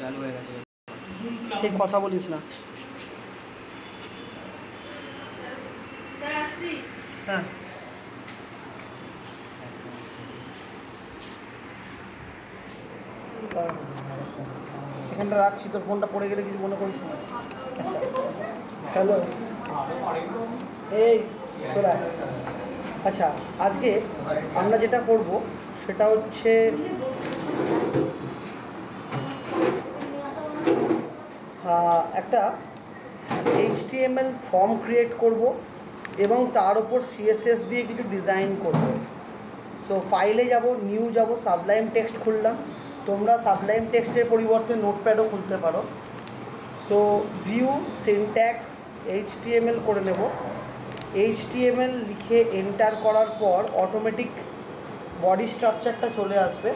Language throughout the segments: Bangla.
চালু হয়ে গেছে। এই কথা বলিস না। হ্যাঁ এখানটা রাখছি, তোর ফোনটা পড়ে গেলে কিছু মনে করিস না। আচ্ছা হ্যালো, এই চলে আয়। আচ্ছা আজকে আমরা যেটা করব সেটা হচ্ছে একটা HTML ফর্ম ক্রিয়েট করব এবং তার উপর CSS দিয়ে কিছু ডিজাইন করব। সো ফাইলে যাব, নিউ যাব, সাবলাইম টেক্সট খুললাম। তোমরা সাবলাইম টেক্সটের পরিবর্তে নোটপ্যাডও খুলতে পারো। সো ভিউ সিনট্যাক্স HTML করে নেব। HTML লিখে এন্টার করার পর অটোমেটিক বডি স্ট্রাকচারটা চলে আসবে।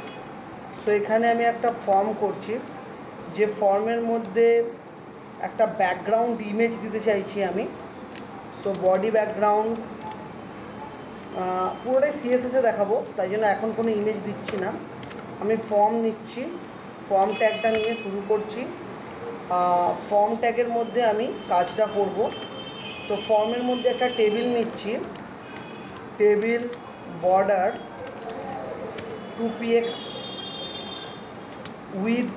সো এখানে আমি একটা ফর্ম করছি, যে ফর্মের মধ্যে একটা ব্যাকগ্রাউন্ড ইমেজ দিতে চাইছি আমি। সো বডি ব্যাকগ্রাউন্ড পুরোটাই CSS-এ দেখাবো, তাই জন্য এখন কোনো ইমেজ দিচ্ছি না। আমি ফর্ম নিচ্ছি, ফর্ম ট্যাগটা নিয়ে শুরু করছি। ফর্ম ট্যাগের মধ্যে আমি কাজটা করব। তো ফর্মের মধ্যে একটা টেবিল নিচ্ছি, টেবিল বর্ডার 2px উইথ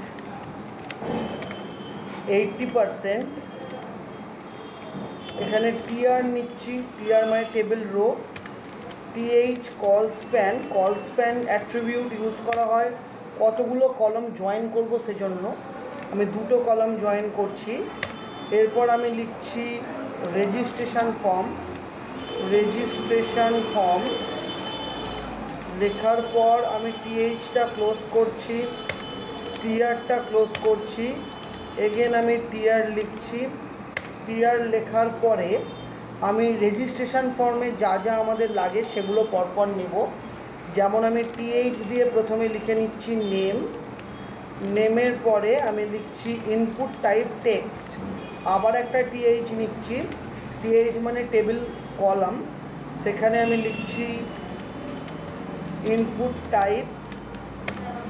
80%। এখানে টিআর নিচ্ছি, টিআর মানে table row. TH col span attribute use করা হয় কতগুলো কলাম জয়েন করব সেজন্য। আমি দুটো কলাম জয়েন করছি। এরপর আমি লিখছি রেজিস্ট্রেশন ফর্ম। লেখার পর আমি টিএইচটা ক্লোজ করছি, টিআরটা ক্লোজ করছি। এগেন আমি টিআর লিখছি। টিআর লেখার পরে আমি রেজিস্ট্রেশন ফর্মে যা যা আমাদের লাগে সেগুলো পরপর নেব। যেমন আমি টিএইচ দিয়ে প্রথমে লিখে নিচ্ছি নেমের পরে আমি লিখছি ইনপুট টাইপ টেক্সট। আবার একটা টিএইচ নিচ্ছি, টিএইচ মানে টেবিল কলাম, সেখানে আমি লিখছি ইনপুট টাইপ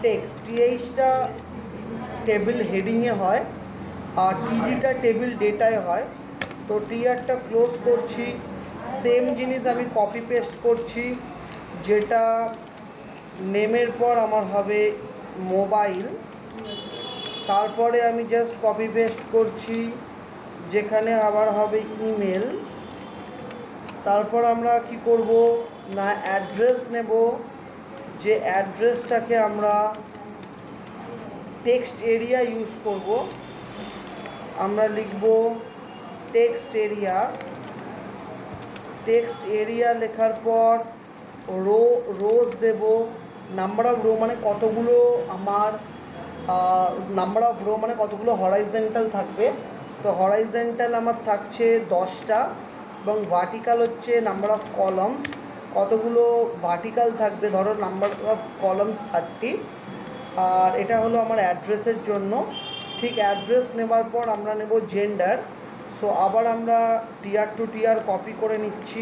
টেক্সট। টিএইচটা টেবিল হেডিংয়ে হয় আর টিডিটা টেবিল ডেটায় হয়। তো টিআরটা ক্লোজ করছি। সেম জিনিস আমি কপি পেস্ট করছি, যেটা নেমের পর আমার হবে মোবাইল। তারপরে আমি জাস্ট কপি পেস্ট করছি, যেখানে আবার হবে ইমেল। তারপর আমরা কি করব না অ্যাড্রেস নেব, যে অ্যাড্রেসটাকে আমরা টেক্সট এরিয়া ইউজ করব। আমরা লিখব টেক্সট এরিয়া লেখার পর রোজ দেব। নাম্বার অফ রো মানে কতগুলো আমার কতগুলো হরাইজেন্টাল থাকবে। তো হরাইজেন্টাল আমার থাকছে 10টা এবং ভার্টিক্যাল হচ্ছে নাম্বার অফ কলামস, কতগুলো ভার্টিক্যাল থাকবে, ধরো নাম্বার অফ কলামস 30। আর এটা হলো আমার অ্যাড্রেসের জন্য। ঠিক অ্যাড্রেস নেবার পর আমরা নেব জেন্ডার। সো আবার আমরা টিআর টু টিআর কপি করে নিচ্ছি,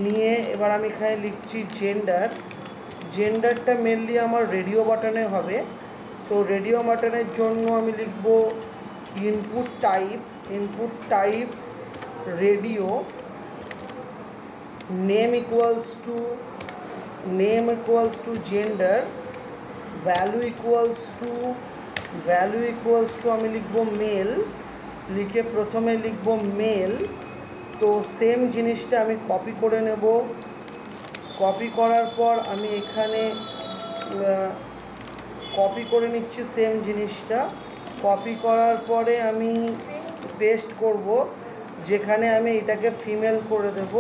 নিয়ে এবার আমি এখানে লিখছি জেন্ডারটা মেনলি আমার রেডিও বাটনে হবে। সো রেডিও বাটনের জন্য আমি লিখব input type radio, name equals to gender, value equals to আমি লিখব মেল। লিখে প্রথমে লিখব মেল। তো সেম জিনিসটা আমি কপি করে নেব। কপি করার পর আমি এখানে কপি করে নিচ্ছি সেম জিনিসটা। কপি করার পরে আমি পেস্ট করব, যেখানে আমি এটাকে ফিমেল করে দেব,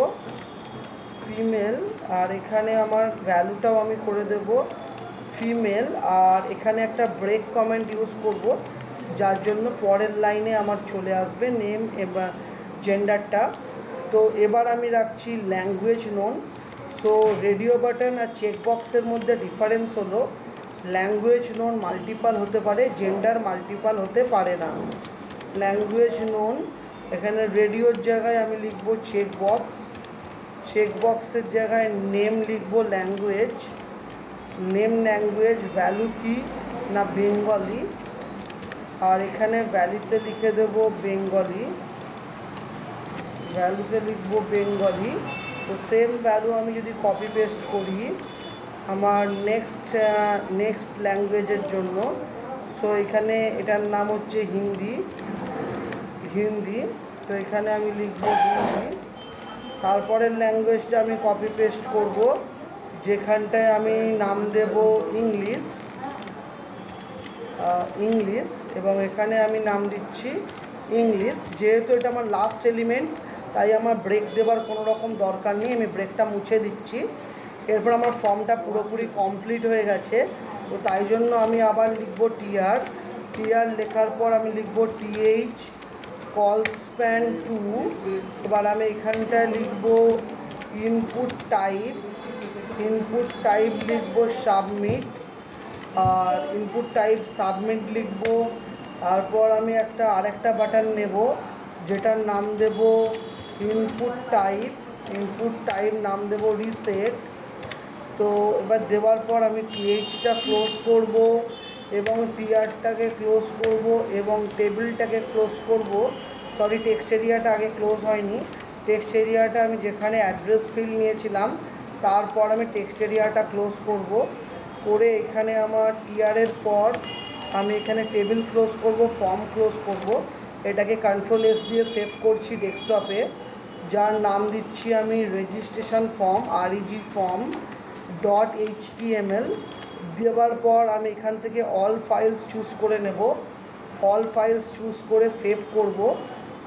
ফিমেল। আর এখানে আমার ভ্যালুটাও আমি করে দেব ফিমেল। আর এখানে একটা ব্রেক কমেন্ট ইউজ করব, যার জন্য পরের লাইনে আমার চলে আসবে নেম এবং জেন্ডারটা। তো এবার আমি রাখছি language known. So radio button আর চেকবক্সের মধ্যে ডিফারেন্স হলো ল্যাঙ্গুয়েজ নোন মাল্টিপাল হতে পারে, জেন্ডার মাল্টিপাল হতে পারে না। ল্যাঙ্গুয়েজ নোন, এখানে রেডিওর জায়গায় আমি লিখব চেকবক্সের জায়গায় নেম লিখব ল্যাঙ্গুয়েজ, ভ্যালু কি না বেঙ্গলি। আর এখানে ভ্যালুতে লিখে দেব বেঙ্গলি, ভ্যালুতে লিখব বেঙ্গলি। তো সেম ভ্যালু আমি যদি কপি পেস্ট করি আমার নেক্সট ল্যাঙ্গুয়েজের জন্য, সো এখানে এটার নাম হচ্ছে হিন্দি, তো এখানে আমি লিখব হিন্দি। তারপরের ল্যাঙ্গুয়েজটা আমি কপি পেস্ট করব, যেখানটায় আমি নাম দেব ইংলিশ, এবং এখানে আমি নাম দিচ্ছি ইংলিশ। যেহেতু এটা আমার লাস্ট এলিমেন্ট তাই আমার ব্রেক দেওয়ার কোনো রকম দরকার নেই, আমি ব্রেকটা মুছে দিচ্ছি। এরপর আমার ফর্মটা পুরোপুরি কমপ্লিট হয়ে গেছে, তো তাই জন্য আমি আবার লিখব টিআর লেখার পর আমি লিখব টিএইচ কল স্প্যান 2। এবার আমি এখানটায় লিখব ইনপুট টাইপ লিখব সাবমিট, আর ইনপুট টাইপ সাবমিট লিখব। তারপর আমি আরেকটা বাটন নেব যেটার নাম দেব ইনপুট টাইপ নাম দেব রিসেট। তো এবার দেওয়ার পর আমি টিএইচটা ক্লোজ করব এবং টিআরটাকে ক্লোজ করব এবং টেবিলটাকে ক্লোজ করব। সরি, টেক্সট এরিয়াটা আগে ক্লোজ হয়নি। টেক্সট এরিয়াটা আমি যেখানে অ্যাড্রেস ফিল্ড নিয়েছিলাম তারপর আমি টেক্সট এরিয়াটা ক্লোজ করব, করে এখানে আমার টিআরের পর আমি এখানে টেবিল ক্লোজ করব, ফর্ম ক্লোজ করব। এটাকে কন্ট্রোল এস দিয়ে সেভ করছি ডেস্কটপে, যার নাম দিচ্ছি আমি রেজিস্ট্রেশন ফর্ম reg.html। দেওয়ার পর আমি এখান থেকে অল ফাইলস চুজ করে নেব, অল ফাইলস চুজ করে সেভ করব।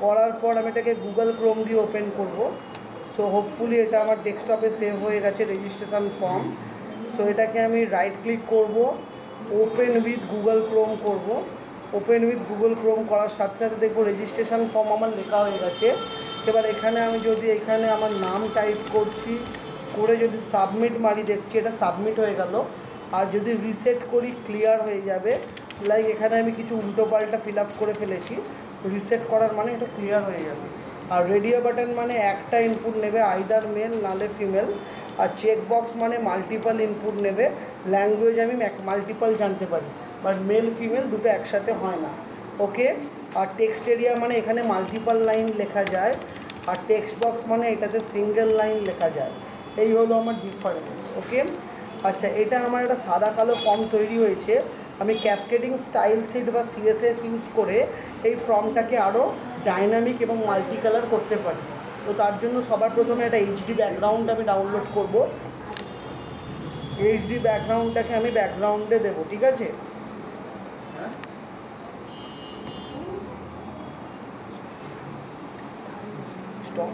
করার পর আমি এটাকে গুগল ক্রোম দিয়ে ওপেন করব। সো হোপফুলি এটা আমার ডেস্কটপে সেভ হয়ে গেছে রেজিস্ট্রেশন ফর্ম। সো এটাকে আমি রাইট ক্লিক করব, ওপেন উইথ গুগল ক্রোম করব। ওপেন উইথ গুগল ক্রোম করার সাথে সাথে দেখব রেজিস্ট্রেশন ফর্ম আমার লেখা হয়ে গেছে। এবার এখানে আমি যদি এখানে আমার নাম টাইপ করছি, করে যদি সাবমিট মারি দেখছি এটা সাবমিট হয়ে গেল। আর যদি রিসেট করি ক্লিয়ার হয়ে যাবে। লাইক এখানে আমি কিছু উল্টোপাল্টা ফিল আপ করে ফেলেছি, রিসেট করার মানে এটা ক্লিয়ার হয়ে যাবে। আর রেডিও বাটন মানে একটা ইনপুট নেবে, আইদার মেল নালে ফিমেল। আর চেক বক্স মানে মাল্টিপল ইনপুট নেবে, ল্যাঙ্গুয়েজ আমি মাল্টিপল জানতে পারি, বাট মেল ফিমেল দুটো একসাথে হয় না। ওকে। আর টেক্সট এরিয়া মানে এখানে মাল্টিপল লাইন লেখা যায়, আর টেক্সট বক্স মানে এটাতে সিঙ্গেল লাইন লেখা যায়। এই হলো আমার ডিফারেন্স। ওকে। আচ্ছা, এটা আমার একটা সাদা কালো ফর্ম তৈরি হয়েছে। আমি ক্যাসকেডিং স্টাইল শিট বা সিএসএস ইউজ করে এই ফর্মটাকে আরও ডাইনামিক এবং মাল্টি কালার করতে পারি। তো তার জন্য সবার প্রথমে একটা এইচডি ব্যাকগ্রাউন্ড আমি ডাউনলোড করব। এইচডি ব্যাকগ্রাউন্ডটাকে আমি ব্যাকগ্রাউন্ডে দেবো, ঠিক আছে। স্টপ।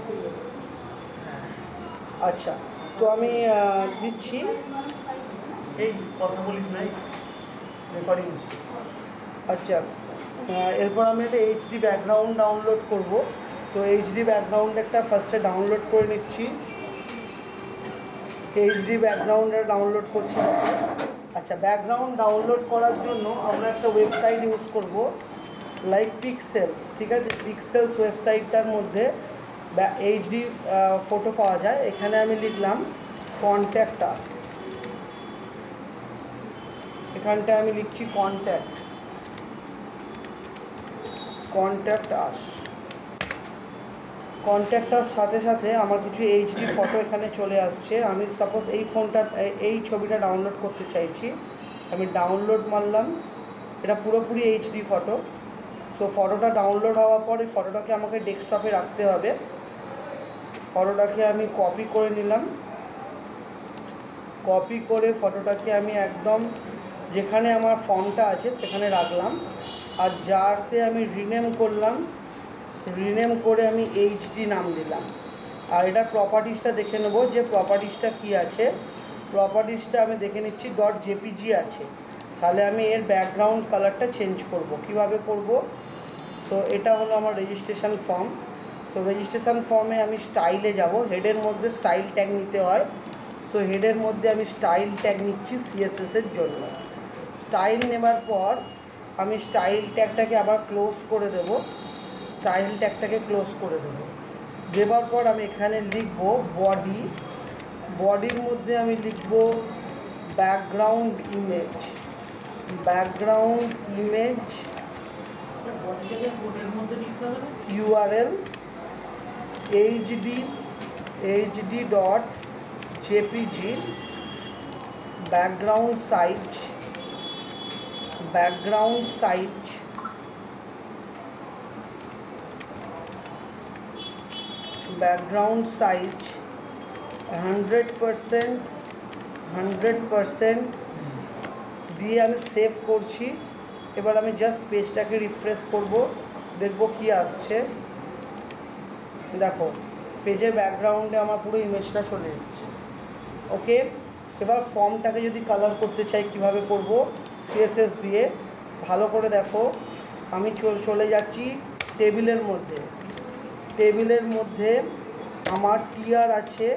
আচ্ছা, তো আমি দিচ্ছি, এই কথা বলিস নাই রেকর্ডিং। আচ্ছা, এরপর আমি একটা এইচডি ব্যাকগ্রাউন্ড ডাউনলোড করব। তো এইচডি ব্যাকগ্রাউন্ড একটা ফার্স্টে ডাউনলোড করে নিচ্ছি। এইচডি ব্যাকগ্রাউন্ডটা ডাউনলোড করছি। আচ্ছা, ব্যাকগ্রাউন্ড ডাউনলোড করার জন্য আমরা একটা ওয়েবসাইট ইউজ করব, লাইক পিক্সেলস, ঠিক আছে। পিক্সেলস ওয়েবসাইটটার মধ্যে এইচডি ফটো পাওয়া যায়। এখানে আমি লিখলাম কন্ট্যাক্ট আস, এখানটায় আমি লিখছি কন্ট্যাক্ট আস। কন্ট্যাক্টার সাথে সাথে আমার কিছু এইচডি ফটো এখানে চলে আসছে। আমি সাপোজ এই ছবিটা ডাউনলোড করতে চাইছি, আমি ডাউনলোড মারলাম। এটা পুরোপুরি এইচডি ফটো। সো ফটোটা ডাউনলোড হওয়ার পর এই ফটোটাকে আমাকে ডেস্কটপে রাখতে হবে। ফটোটাকে আমি কপি করে নিলাম, কপি করে ফটোটাকে আমি একদম যেখানে আমার ফর্মটা আছে সেখানে রাখলাম। আর যাতে আমি রিনেম করলাম, রিনেম করে আমি এইচডি নাম দিলাম। আর এটার প্রপার্টিসটা দেখে নেব যে প্রপার্টিসটা কী আছে। প্রপার্টিসটা আমি দেখে নিচ্ছি .jpg আছে। তাহলে আমি এর ব্যাকগ্রাউন্ড কালারটা চেঞ্জ করব। কিভাবে করব? সো এটা হলো আমার রেজিস্ট্রেশন ফর্ম। সো রেজিস্ট্রেশন ফর্মে আমি স্টাইলে যাব, হেডের মধ্যে স্টাইল ট্যাগ নিতে হয়। সো হেডের মধ্যে আমি স্টাইল ট্যাগ নিচ্ছি সিএসএসের জন্য। স্টাইল নেবার পর আমি স্টাইল ট্যাগটাকে আবার ক্লোজ করে দেব, স্টাইল ট্যাগটাকে ক্লোজ করে দেব। দেবার পর আমি এখানে লিখব বডি, বডির মধ্যে আমি লিখব ব্যাকগ্রাউন্ড ইমেজ, ব্যাকগ্রাউন্ড ইমেজ কোডের মধ্যে লিখতে হবে না? URL hd.jpg background size 100% দিয়ে আমি সেভ করছি। এবার আমি জাস্ট পেজটাকে রিফ্রেশ করব, দেখব কি আসছে। দেখো পেজের ব্যাকগ্রাউন্ডে আমার পুরো ইমেজটা চলে এসেছে। ওকে, এবার ফর্মটাকে যদি কালার করতে চাই কিভাবে করব, CSS দিয়ে। ভালো করে দেখো, আমি চলে যাচ্ছি টেবিলের মধ্যে। টেবিলের মধ্যে আমার TR আছে,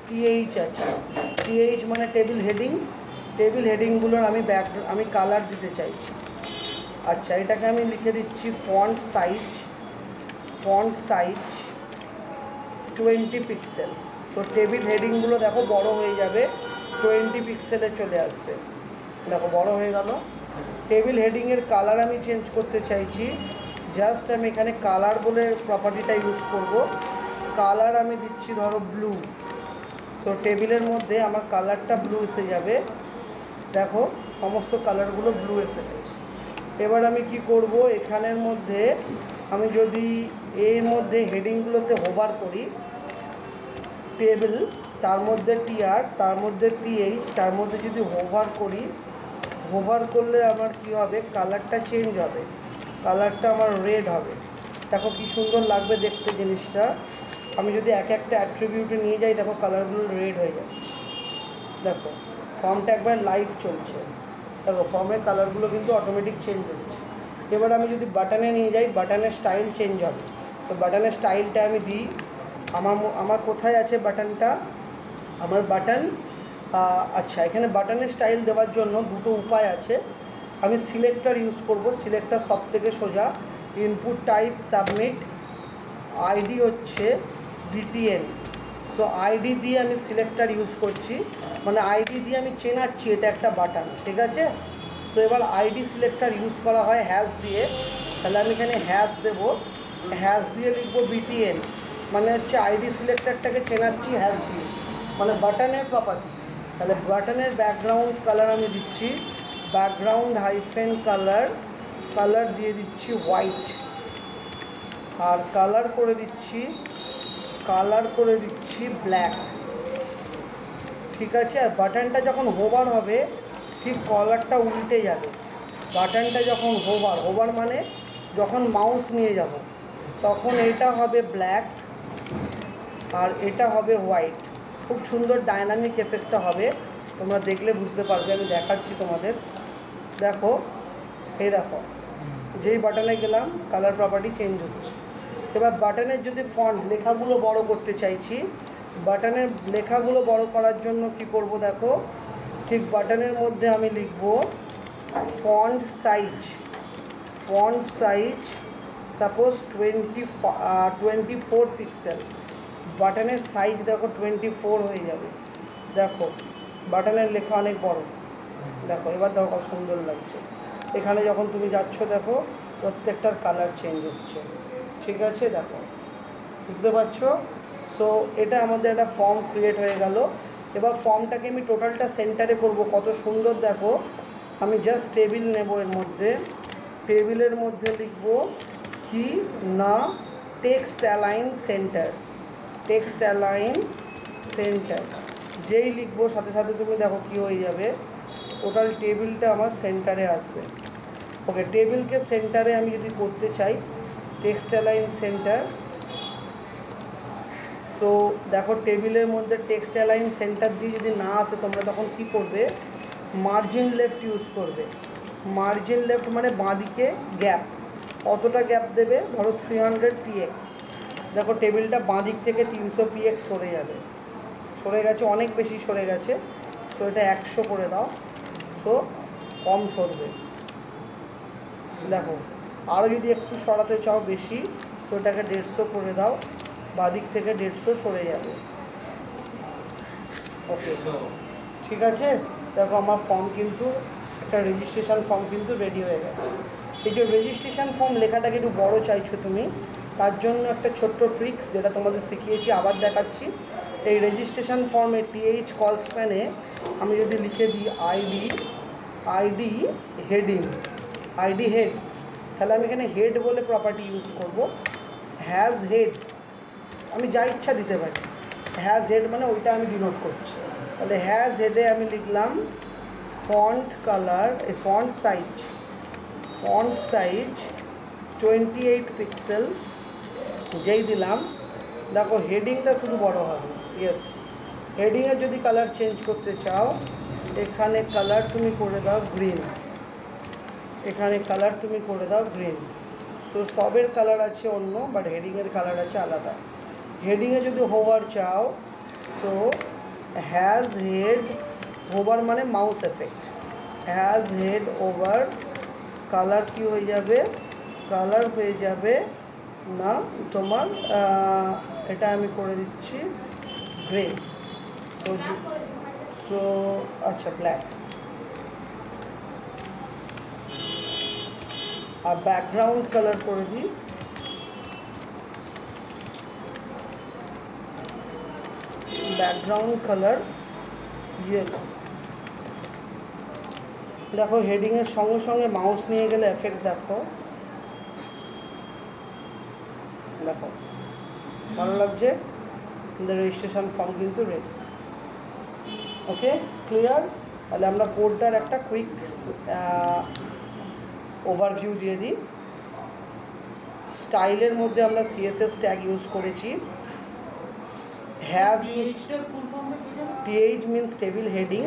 TH আছে। TH মানে টেবিল হেডিং। টেবিল হেডিংগুলোর আমি কালার দিতে চাইছি। আচ্ছা, এটাকে আমি লিখে দিচ্ছি font size 20 pixel. So table হেডিংগুলো দেখো বড় হয়ে যাবে, 20 পিক্সেলে চলে আসবে। দেখো বড় হয়ে গেল। টেবিল হেডিংয়ের কালার আমি চেঞ্জ করতে চাইছি। জাস্ট আমি এখানে কালার বলে প্রপার্টিটা ইউজ করব। কালার আমি দিচ্ছি ধরো ব্লু। সো টেবিলের মধ্যে আমার কালারটা ব্লু এসে যাবে। দেখো সমস্ত কালারগুলো ব্লু এসে গেছে। এবার আমি কি করব, এখানের মধ্যে আমি যদি এর মধ্যে হেডিংগুলোতে হোভার করি, টেবিল, তার মধ্যে TR, তার মধ্যে TH, তার মধ্যে যদি হোভার করি, হোভার করলে আমার কি হবে, কালারটা চেঞ্জ হবে। কালারটা আমার রেড হবে। দেখো কি সুন্দর লাগবে দেখতে জিনিসটা। আমি যদি এক একটা অ্যাট্রিবিউটে নিয়ে যাই, দেখো কালারগুলো রেড হয়ে যাচ্ছে। দেখো ফর্মটা একবার লাইভ চলছে। দেখো ফর্মের কালারগুলো কিন্তু অটোমেটিক চেঞ্জ হচ্ছে। এবার আমি যদি বাটনে নিয়ে যাই, বাটনের স্টাইল চেঞ্জ হবে। তো বাটনের স্টাইলটা আমি দিই। আমার কোথায় আছে বাটনটা, আমার বাটন। আচ্ছা, এখানে বাটনের স্টাইল দেওয়ার জন্য দুটো উপায় আছে। আমি সিলেক্টর ইউজ করব। সিলেক্টর সব থেকে সোজা। ইনপুট টাইপ সাবমিট, আইডি হচ্ছে BTN। সো আইডি দিয়ে আমি সিলেক্টর ইউজ করছি, মানে আইডি দিয়ে আমি চেনাচ্ছি এটা একটা বাটন, ঠিক আছে। সো এবার আইডি সিলেক্টর ইউজ করা হয় হ্যাশ দিয়ে। তাহলে আমি এখানে হ্যাশ দেব, হ্যাশ দিয়ে লিখবো BTN, মানে হচ্ছে আইডি সিলেক্টরটাকে চেনাচ্ছি হ্যাশ দিয়ে, মানে বাটনের প্রপার্টি। তাহলে বাটনের ব্যাকগ্রাউন্ড কালার আমি দিচ্ছি ব্যাকগ্রাউন্ড কালার দিয়ে দিচ্ছি হোয়াইট। আর কালার করে দিচ্ছি ব্ল্যাক, ঠিক আছে। আর বাটনটা যখন হোভার হবে, ঠিক কলারটা উল্টে যাবে। বাটনটা যখন হোভার মানে যখন মাউস নিয়ে যাব, তখন এটা হবে ব্ল্যাক আর এটা হবে হোয়াইট। খুব সুন্দর ডাইনামিক এফেক্টটা হবে, তোমরা দেখলে বুঝতে পারবে। আমি দেখাচ্ছি তোমাদের। দেখো, এই দেখো, যেই বাটনে গেলাম কালার প্রপার্টি চেঞ্জ হচ্ছে। এবার বাটনের যদি ফন্ট লেখাগুলো বড় করতে চাইছি, বাটনের লেখাগুলো বড় করার জন্য কি করব, দেখো ঠিক বাটনের মধ্যে আমি লিখব ফন্ট সাইজ সাপোজ 24 পিক্সেল। বাটনের সাইজ দেখো 24 হয়ে যাবে। দেখো বাটনের লেখা অনেক বড়। দেখো এবার দেখো কত সুন্দর লাগছে। এখানে যখন তুমি যাচ্ছ, দেখো প্রত্যেকটার কালার চেঞ্জ হচ্ছে, ঠিক আছে। দেখো বুঝতে পারছো। সো এটা আমাদের একটা ফর্ম ক্রিয়েট হয়ে গেল। এবার ফর্মটাকে আমি টোটালটা সেন্টারে করব। কত সুন্দর দেখো। আমি জাস্ট টেবিল নেব, এর মধ্যে টেবিলের মধ্যে লিখব কি না টেক্সট অ্যালাইন সেন্টার। যেই লিখবো সাথে সাথে তুমি দেখো কি হয়ে যাবে, টোটাল টেবিলটা আমার সেন্টারে আসবে। ওকে, টেবিলকে সেন্টারে আমি যদি করতে চাই, টেক্সট অ্যালাইন সেন্টার। সো দেখো টেবিলের মধ্যে টেক্সট অ্যালাইন সেন্টার দিয়ে যদি না আসে, তোমরা তখন কি করবে, মার্জিন লেফট ইউজ করবে। মার্জিন লেফট মানে বাঁদিকে গ্যাপ। কতটা গ্যাপ দেবে, ধরো 300 px। দেখো টেবিলটা বাঁদিক থেকে 300 px সরে যাবে। সরে গেছে, অনেক বেশি সরে গেছে। সো এটা 100 করে দাও। সো কম সরবে। দেখো আরও যদি একটু সরাতে চাও বেশি, সো এটাকে 150 করে দাও। বাঁদিক থেকে 150 সরে যাবে। ওকে, ঠিক আছে। দেখো আমার ফর্ম কিন্তু একটা রেজিস্ট্রেশন ফর্ম কিন্তু রেডি হয়ে গেছে। এই যে রেজিস্ট্রেশন ফর্ম লেখাটাকে একটু বড় চাইছো তুমি, তার জন্য একটা ছোট্ট ট্রিক্স যেটা তোমাদের শিখিয়েছি আবার দেখাচ্ছি। এই রেজিস্ট্রেশন ফর্মে টিএইচ কল স্প্যানে আমি যদি লিখে দিই আইডি হেডিং, আইডি হেড, তাহলে আমি এখানে হেড বলে প্রপার্টি ইউজ করব। হ্যাজ হেড আমি যা ইচ্ছা দিতে পারি, হ্যাজ হেড মানে ওইটা আমি ডিনোট করছি। তাহলে হ্যাজ হেডে আমি লিখলাম font colour, font size 28 pixel, যেই দিলাম দেখো হেডিংটা শুধু বড় হবে। ইয়েস, হেডিংয়ের যদি কালার চেঞ্জ করতে চাও এখানে কালার তুমি করে দাও গ্রিন, এখানে কালার তুমি করে দাও গ্রিন। সো সবের কালার আছে অন্য, বাট হেডিংয়ের কালার আছে আলাদা। হেডিংয়ে যদি হোভার চাও, সো হ্যাজ হেড, হোভার মানে mouse effect, has head over, colour কি হয়ে যাবে, কালার হয়ে যাবে না তোমার এটা আমি করে দিচ্ছি গ্রে। সো আচ্ছা ব্ল্যাক। আর ব্যাকগ্রাউন্ড কালার করে দিই ব্যাকগ্রাউন্ড কালার ইয়েলো। দেখো হেডিংয়ের সঙ্গে সঙ্গে মাউস নিয়ে গেলে এফেক্ট দেখো, দেখো ভালো লাগছে। রেজিস্ট্রেশন ফর্ম কিন্তু রেডি। ওকে, ক্লিয়ার? তাহলে আমরা কোডটার একটা কুইক ওভারভিউ দিয়ে দিই। স্টাইলের মধ্যে আমরা সিএসএস ট্যাগ ইউজ করেছি। Hash use, TH means table heading,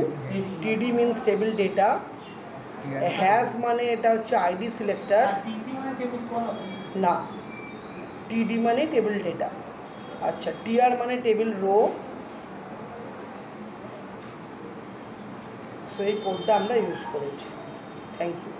TD means table data, hash মানে এটা হচ্ছে আইডি সিলেক্টর, না টিডি মানে টেবিল ডেটা, আচ্ছা টিআর মানে টেবিল রো। সো এই কোডটা আমরা ইউজ করেছি। Thank you.